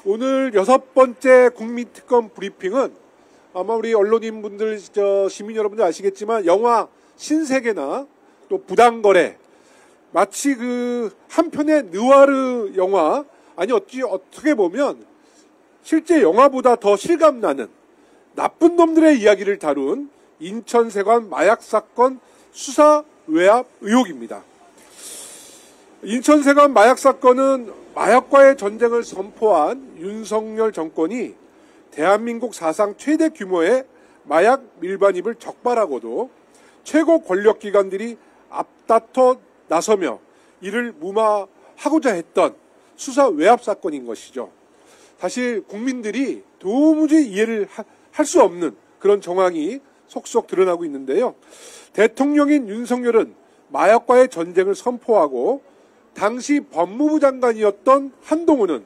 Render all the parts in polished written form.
오늘 6번째 국민특검 브리핑은 아마 우리 언론인분들, 시민 여러분들 아시겠지만 영화 신세계나 또 부당거래, 마치 그 한편의 느와르 영화, 아니 어떻게 보면 실제 영화보다 더 실감나는 나쁜 놈들의 이야기를 다룬 인천세관 마약사건 수사 외압 의혹입니다. 인천세관 마약사건은 마약과의 전쟁을 선포한 윤석열 정권이 대한민국 사상 최대 규모의 마약 밀반입을 적발하고도 최고 권력기관들이 앞다퉈 나서며 이를 무마하고자 했던 수사 외압 사건인 것이죠. 사실 국민들이 도무지 이해를 할 수 없는 그런 정황이 속속 드러나고 있는데요. 대통령인 윤석열은 마약과의 전쟁을 선포하고 당시 법무부 장관이었던 한동훈은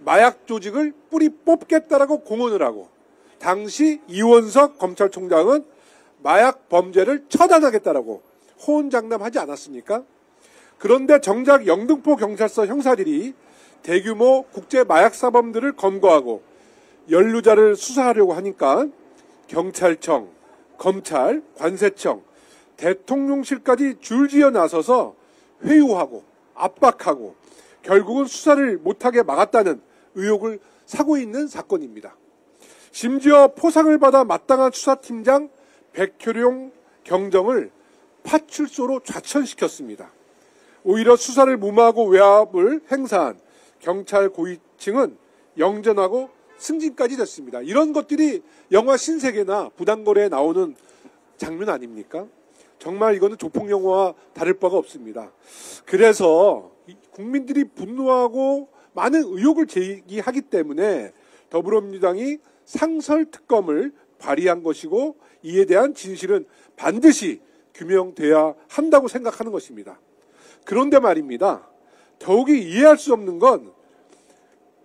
마약 조직을 뿌리 뽑겠다라고 공언을 하고, 당시 이원석 검찰총장은 마약 범죄를 처단하겠다라고 호언장담하지 않았습니까? 그런데 정작 영등포 경찰서 형사들이 대규모 국제 마약 사범들을 검거하고 연루자를 수사하려고 하니까 경찰청, 검찰, 관세청, 대통령실까지 줄지어 나서서 회유하고 압박하고 결국은 수사를 못하게 막았다는 의혹을 사고 있는 사건입니다. 심지어 포상을 받아 마땅한 수사팀장 백효룡 경정을 파출소로 좌천시켰습니다. 오히려 수사를 무마하고 외압을 행사한 경찰 고위층은 영전하고 승진까지 됐습니다. 이런 것들이 영화 신세계나 부당거래에 나오는 장면 아닙니까? 정말 이거는 조폭 영화와 다를 바가 없습니다. 그래서 국민들이 분노하고 많은 의혹을 제기하기 때문에 더불어민주당이 상설특검을 발의한 것이고, 이에 대한 진실은 반드시 규명돼야 한다고 생각하는 것입니다. 그런데 말입니다. 더욱이 이해할 수 없는 건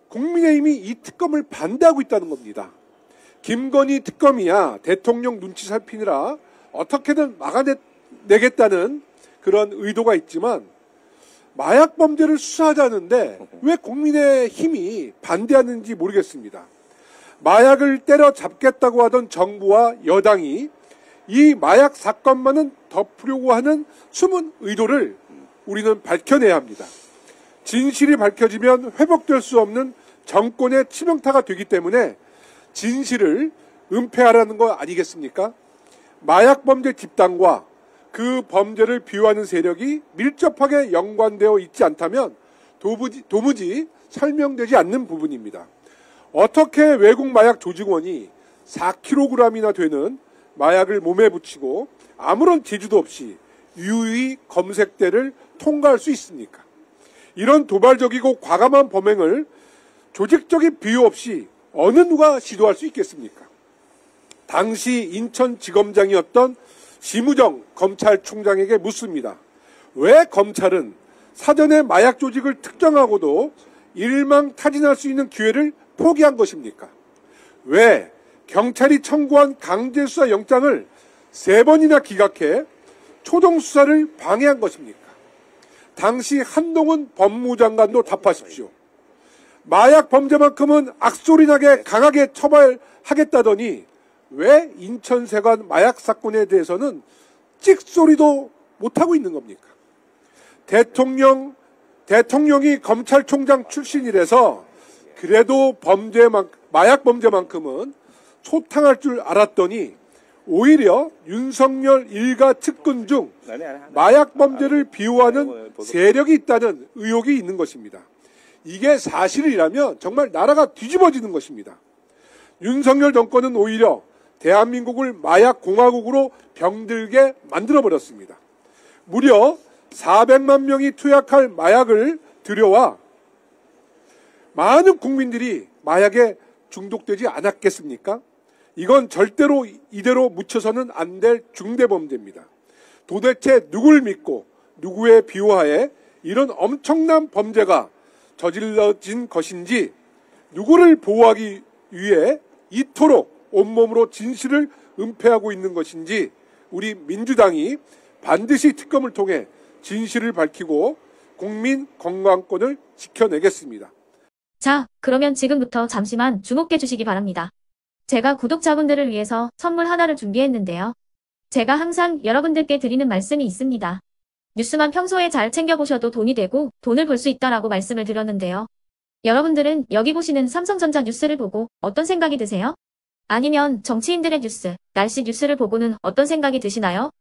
국민의힘이 이 특검을 반대하고 있다는 겁니다. 김건희 특검이야 대통령 눈치 살피느라 어떻게든 막아내겠다는 그런 의도가 있지만, 마약 범죄를 수사하자는데 왜 국민의힘이 반대하는지 모르겠습니다. 마약을 때려잡겠다고 하던 정부와 여당이 이 마약 사건만은 덮으려고 하는 숨은 의도를 우리는 밝혀내야 합니다. 진실이 밝혀지면 회복될 수 없는 정권의 치명타가 되기 때문에 진실을 은폐하라는 거 아니겠습니까? 마약 범죄 집단과 그 범죄를 비호하는 세력이 밀접하게 연관되어 있지 않다면 도무지 설명되지 않는 부분입니다. 어떻게 외국 마약 조직원이 4kg이나 되는 마약을 몸에 붙이고 아무런 제지도 없이 유유히 검색대를 통과할 수 있습니까? 이런 도발적이고 과감한 범행을 조직적인 비호 없이 어느 누가 시도할 수 있겠습니까? 당시 인천지검장이었던 심우정 검찰총장에게 묻습니다. 왜 검찰은 사전에 마약 조직을 특정하고도 일망타진할 수 있는 기회를 포기한 것입니까? 왜 경찰이 청구한 강제수사 영장을 3번이나 기각해 초동수사를 방해한 것입니까? 당시 한동훈 법무장관도 답하십시오. 마약 범죄만큼은 악소리나게 강하게 처벌하겠다더니 왜 인천세관 마약 사건에 대해서는 찍소리도 못하고 있는 겁니까? 대통령이 검찰총장 출신이라서 그래도 마약 범죄만큼은 소탕할 줄 알았더니 오히려 윤석열 일가 측근 중 마약 범죄를 비호하는 세력이 있다는 의혹이 있는 것입니다. 이게 사실이라면 정말 나라가 뒤집어지는 것입니다. 윤석열 정권은 오히려 대한민국을 마약 공화국으로 병들게 만들어버렸습니다. 무려 400만 명이 투약할 마약을 들여와 많은 국민들이 마약에 중독되지 않았겠습니까? 이건 절대로 이대로 묻혀서는 안 될 중대범죄입니다. 도대체 누굴 믿고 누구의 비호하에 이런 엄청난 범죄가 저질러진 것인지, 누구를 보호하기 위해 이토록 온몸으로 진실을 은폐하고 있는 것인지 우리 민주당이 반드시 특검을 통해 진실을 밝히고 국민 건강권을 지켜내겠습니다. 자, 그러면 지금부터 잠시만 주목해 주시기 바랍니다. 제가 구독자분들을 위해서 선물 하나를 준비했는데요. 제가 항상 여러분들께 드리는 말씀이 있습니다. 뉴스만 평소에 잘 챙겨보셔도 돈이 되고 돈을 벌 수 있다라고 말씀을 드렸는데요. 여러분들은 여기 보시는 삼성전자 뉴스를 보고 어떤 생각이 드세요? 아니면 정치인들의 뉴스, 날씨 뉴스를 보고는 어떤 생각이 드시나요?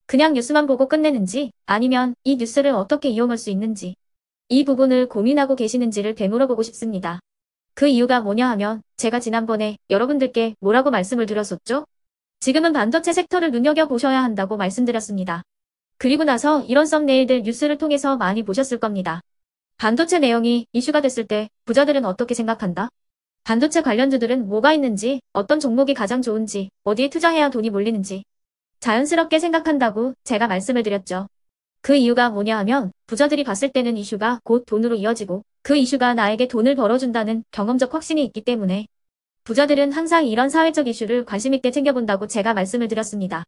그냥 뉴스만 보고 끝내는지, 아니면 이 뉴스를 어떻게 이용할 수 있는지, 이 부분을 고민하고 계시는지를 되물어보고 싶습니다. 그 이유가 뭐냐 하면 제가 지난번에 여러분들께 뭐라고 말씀을 드렸었죠? 지금은 반도체 섹터를 눈여겨보셔야 한다고 말씀드렸습니다. 그리고 나서 이런 썸네일들 뉴스를 통해서 많이 보셨을 겁니다. 반도체 내용이 이슈가 됐을 때 부자들은 어떻게 생각한다? 반도체 관련주들은 뭐가 있는지, 어떤 종목이 가장 좋은지, 어디에 투자해야 돈이 몰리는지 자연스럽게 생각한다고 제가 말씀을 드렸죠. 그 이유가 뭐냐 하면 부자들이 봤을 때는 이슈가 곧 돈으로 이어지고 그 이슈가 나에게 돈을 벌어준다는 경험적 확신이 있기 때문에 부자들은 항상 이런 사회적 이슈를 관심 있게 챙겨본다고 제가 말씀을 드렸습니다.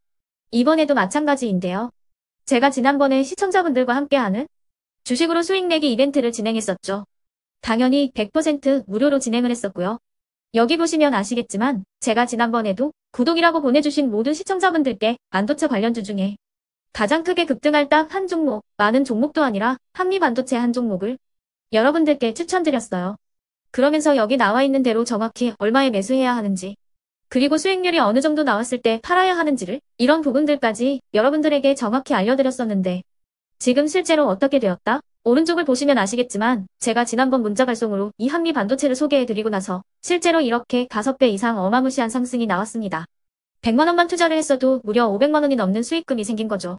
이번에도 마찬가지인데요. 제가 지난번에 시청자분들과 함께하는 주식으로 수익 내기 이벤트를 진행했었죠. 당연히 100% 무료로 진행을 했었고요. 여기 보시면 아시겠지만 제가 지난번에도 구독이라고 보내주신 모든 시청자분들께 반도체 관련주 중에 가장 크게 급등할 딱 한 종목, 많은 종목도 아니라 한미반도체 한 종목을 여러분들께 추천드렸어요. 그러면서 여기 나와 있는 대로 정확히 얼마에 매수해야 하는지, 그리고 수익률이 어느 정도 나왔을 때 팔아야 하는지를 이런 부분들까지 여러분들에게 정확히 알려드렸었는데 지금 실제로 어떻게 되었다? 오른쪽을 보시면 아시겠지만 제가 지난번 문자 발송으로 이 한미반도체를 소개해드리고 나서 실제로 이렇게 5배 이상 어마무시한 상승이 나왔습니다. 100만원만 투자를 했어도 무려 500만원이 넘는 수익금이 생긴 거죠.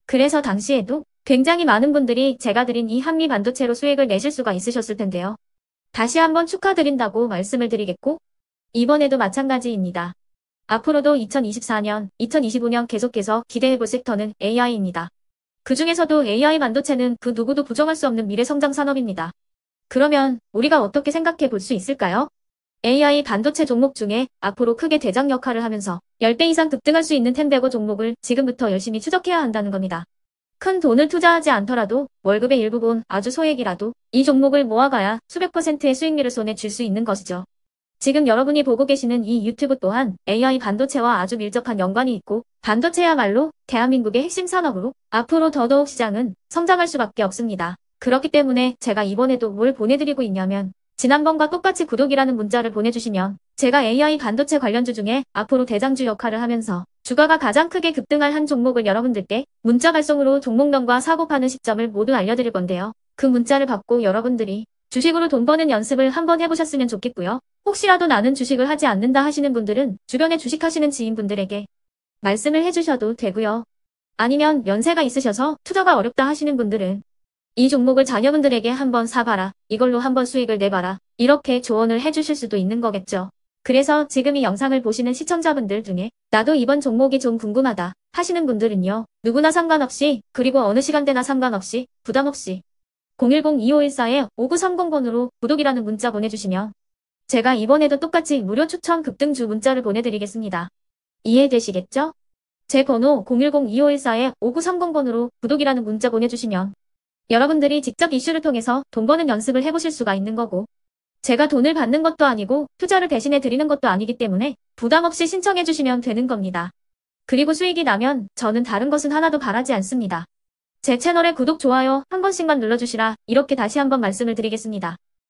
그래서 당시에도 굉장히 많은 분들이 제가 드린 이 한미반도체로 수익을 내실 수가 있으셨을 텐데요. 다시 한번 축하드린다고 말씀을 드리겠고 이번에도 마찬가지입니다. 앞으로도 2024년, 2025년 계속해서 기대해볼 섹터는 AI입니다. 그 중에서도 AI 반도체는 그 누구도 부정할 수 없는 미래성장 산업입니다. 그러면 우리가 어떻게 생각해 볼 수 있을까요? AI 반도체 종목 중에 앞으로 크게 대장 역할을 하면서 10배 이상 급등할 수 있는 템베고 종목을 지금부터 열심히 추적해야 한다는 겁니다. 큰 돈을 투자하지 않더라도 월급의 일부분 아주 소액이라도 이 종목을 모아가야 수백 %의 수익률을 손에 쥘 수 있는 것이죠. 지금 여러분이 보고 계시는 이 유튜브 또한 AI 반도체와 아주 밀접한 연관이 있고 반도체야말로 대한민국의 핵심 산업으로 앞으로 더더욱 시장은 성장할 수밖에 없습니다. 그렇기 때문에 제가 이번에도 뭘 보내드리고 있냐면 지난번과 똑같이 구독이라는 문자를 보내주시면 제가 AI 반도체 관련주 중에 앞으로 대장주 역할을 하면서 주가가 가장 크게 급등할 한 종목을 여러분들께 문자 발송으로 종목명과 사고 파는 시점을 모두 알려드릴 건데요. 그 문자를 받고 여러분들이 주식으로 돈 버는 연습을 한번 해보셨으면 좋겠고요. 혹시라도 나는 주식을 하지 않는다 하시는 분들은 주변에 주식하시는 지인분들에게 말씀을 해주셔도 되고요. 아니면 연세가 있으셔서 투자가 어렵다 하시는 분들은 이 종목을 자녀분들에게 한번 사봐라. 이걸로 한번 수익을 내봐라. 이렇게 조언을 해주실 수도 있는 거겠죠. 그래서 지금 이 영상을 보시는 시청자분들 중에 나도 이번 종목이 좀 궁금하다 하시는 분들은요. 누구나 상관없이 그리고 어느 시간대나 상관없이 부담 없이 010-2514-5930번으로 구독이라는 문자 보내주시면 제가 이번에도 똑같이 무료 추천 급등주 문자를 보내드리겠습니다. 이해되시겠죠? 제 번호 010-2514-5930번으로 구독이라는 문자 보내주시면 여러분들이 직접 이슈를 통해서 돈 버는 연습을 해보실 수가 있는 거고 제가 돈을 받는 것도 아니고 투자를 대신해 드리는 것도 아니기 때문에 부담 없이 신청해 주시면 되는 겁니다. 그리고 수익이 나면 저는 다른 것은 하나도 바라지 않습니다. 제 채널에 구독, 좋아요 한 번씩만 눌러주시라 이렇게 다시 한번 말씀을 드리겠습니다.